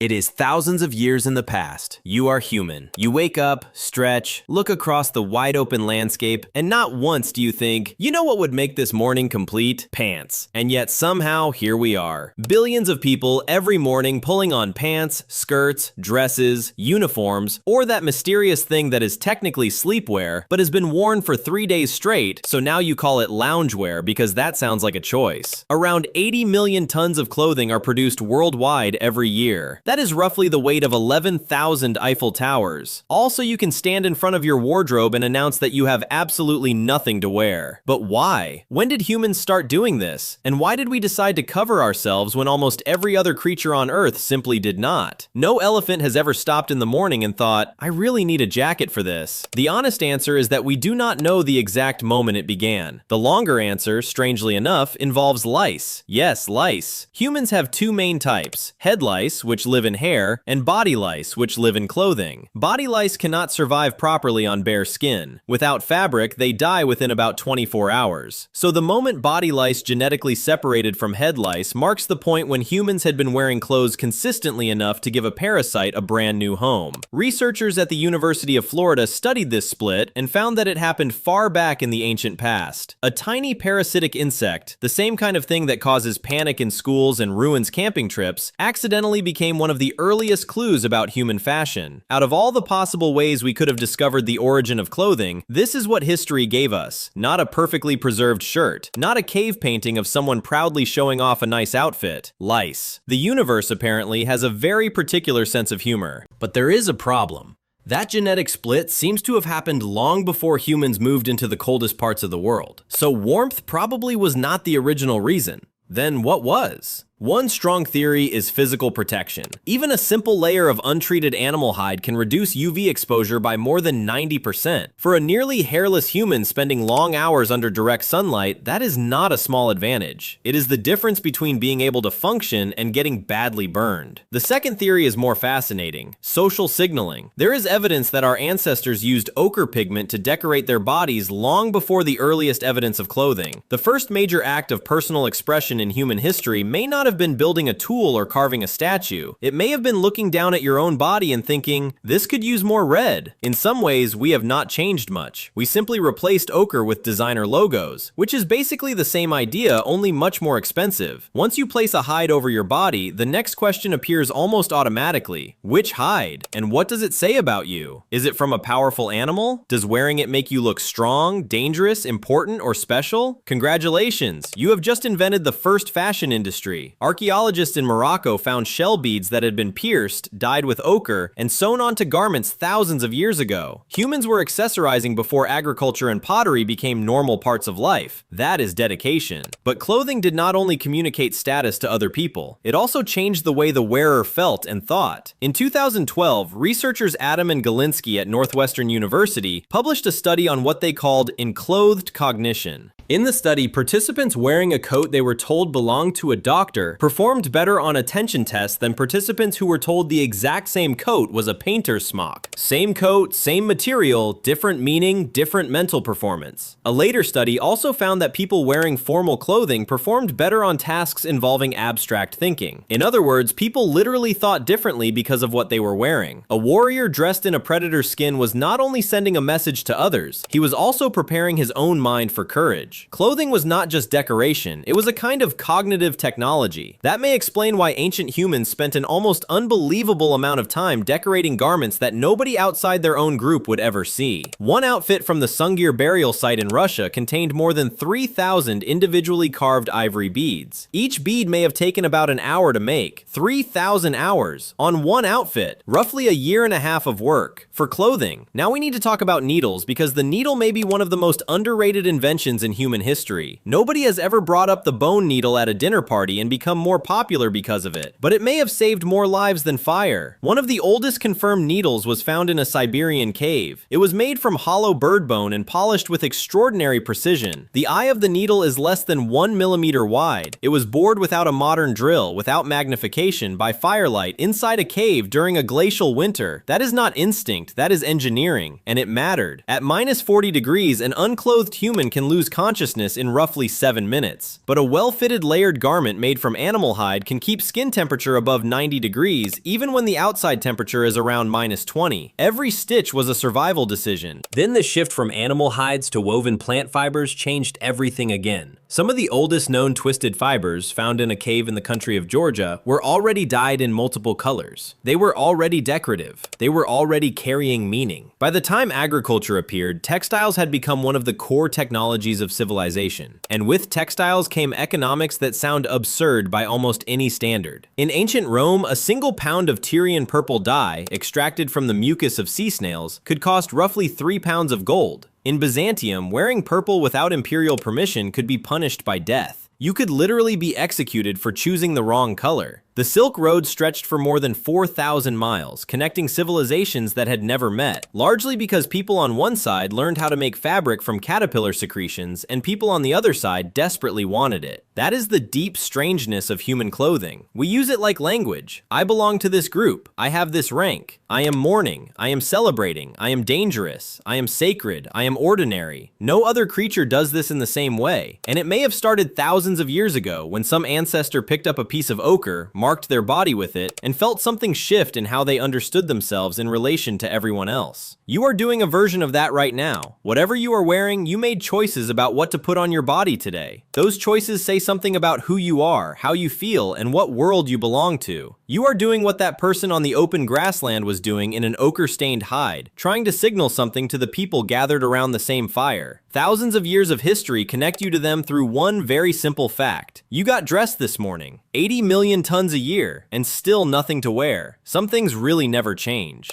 It is thousands of years in the past. You are human. You wake up, stretch, look across the wide open landscape, and not once do you think, you know what would make this morning complete? Pants. And yet somehow here we are. Billions of people every morning pulling on pants, skirts, dresses, uniforms, or that mysterious thing that is technically sleepwear, but has been worn for 3 days straight, so now you call it loungewear because that sounds like a choice. Around 80 million tons of clothing are produced worldwide every year. That is roughly the weight of 11,000 Eiffel Towers. Also, you can stand in front of your wardrobe and announce that you have absolutely nothing to wear. But why? When did humans start doing this? And why did we decide to cover ourselves when almost every other creature on Earth simply did not? No elephant has ever stopped in the morning and thought, I really need a jacket for this. The honest answer is that we do not know the exact moment it began. The longer answer, strangely enough, involves lice. Yes, lice. Humans have two main types: head lice, which live in hair, and body lice, which live in clothing. Body lice cannot survive properly on bare skin. Without fabric, they die within about 24 hours. So the moment body lice genetically separated from head lice marks the point when humans had been wearing clothes consistently enough to give a parasite a brand new home. Researchers at the University of Florida studied this split and found that it happened far back in the ancient past. A tiny parasitic insect, the same kind of thing that causes panic in schools and ruins camping trips, accidentally became one of the earliest clues about human fashion. Out of all the possible ways we could have discovered the origin of clothing, this is what history gave us. Not a perfectly preserved shirt, not a cave painting of someone proudly showing off a nice outfit. Lice. The universe apparently has a very particular sense of humor. But there is a problem. That genetic split seems to have happened long before humans moved into the coldest parts of the world. So warmth probably was not the original reason. Then what was? One strong theory is physical protection. Even a simple layer of untreated animal hide can reduce UV exposure by more than 90%. For a nearly hairless human spending long hours under direct sunlight, that is not a small advantage. It is the difference between being able to function and getting badly burned. The second theory is more fascinating: social signaling. There is evidence that our ancestors used ochre pigment to decorate their bodies long before the earliest evidence of clothing. The first major act of personal expression in human history may not have been building a tool or carving a statue. It may have been looking down at your own body and thinking, this could use more red. In some ways, we have not changed much. We simply replaced ochre with designer logos, which is basically the same idea, only much more expensive. Once you place a hide over your body, the next question appears almost automatically. Which hide? And what does it say about you? Is it from a powerful animal? Does wearing it make you look strong, dangerous, important, or special? Congratulations, you have just invented the first fashion industry. Archaeologists in Morocco found shell beads that had been pierced, dyed with ochre, and sewn onto garments thousands of years ago. Humans were accessorizing before agriculture and pottery became normal parts of life. That is dedication. But clothing did not only communicate status to other people, it also changed the way the wearer felt and thought. In 2012, researchers Adam and Galinsky at Northwestern University published a study on what they called enclothed cognition. In the study, participants wearing a coat they were told belonged to a doctor performed better on attention tests than participants who were told the exact same coat was a painter's smock. Same coat, same material, different meaning, different mental performance. A later study also found that people wearing formal clothing performed better on tasks involving abstract thinking. In other words, people literally thought differently because of what they were wearing. A warrior dressed in a predator's skin was not only sending a message to others, he was also preparing his own mind for courage. Clothing was not just decoration, it was a kind of cognitive technology. That may explain why ancient humans spent an almost unbelievable amount of time decorating garments that nobody outside their own group would ever see. One outfit from the Sungir burial site in Russia contained more than 3,000 individually carved ivory beads. Each bead may have taken about an hour to make. 3,000 hours on one outfit, roughly a year and a half of work. For clothing, now we need to talk about needles, because the needle may be one of the most underrated inventions in human history. Nobody has ever brought up the bone needle at a dinner party and become more popular because of it, but it may have saved more lives than fire. One of the oldest confirmed needles was found in a Siberian cave. It was made from hollow bird bone and polished with extraordinary precision. The eye of the needle is less than 1 millimeter wide. It was bored without a modern drill, without magnification, by firelight inside a cave during a glacial winter. That is not instinct, that is engineering, and it mattered. At minus 40 degrees, an unclothed human can lose consciousness in roughly 7 minutes. But a well-fitted layered garment made from animal hide can keep skin temperature above 90 degrees even when the outside temperature is around -20. Every stitch was a survival decision. Then the shift from animal hides to woven plant fibers changed everything again. Some of the oldest known twisted fibers, found in a cave in the country of Georgia, were already dyed in multiple colors. They were already decorative. They were already carrying meaning. By the time agriculture appeared, textiles had become one of the core technologies of civilization. And with textiles came economics that sound absurd by almost any standard. In ancient Rome, a single pound of Tyrian purple dye, extracted from the mucus of sea snails, could cost roughly 3 pounds of gold. In Byzantium, wearing purple without imperial permission could be punished by death. You could literally be executed for choosing the wrong color. The Silk Road stretched for more than 4,000 miles, connecting civilizations that had never met, largely because people on one side learned how to make fabric from caterpillar secretions, and people on the other side desperately wanted it. That is the deep strangeness of human clothing. We use it like language. I belong to this group. I have this rank. I am mourning. I am celebrating. I am dangerous. I am sacred. I am ordinary. No other creature does this in the same way. And it may have started thousands of years ago when some ancestor picked up a piece of ochre, marked their body with it, and felt something shift in how they understood themselves in relation to everyone else. You are doing a version of that right now. Whatever you are wearing, you made choices about what to put on your body today. Those choices say something about who you are, how you feel, and what world you belong to. You are doing what that person on the open grassland was doing in an ochre-stained hide, trying to signal something to the people gathered around the same fire. Thousands of years of history connect you to them through one very simple fact. You got dressed this morning. 80 million tons a year, and still nothing to wear. Some things really never change.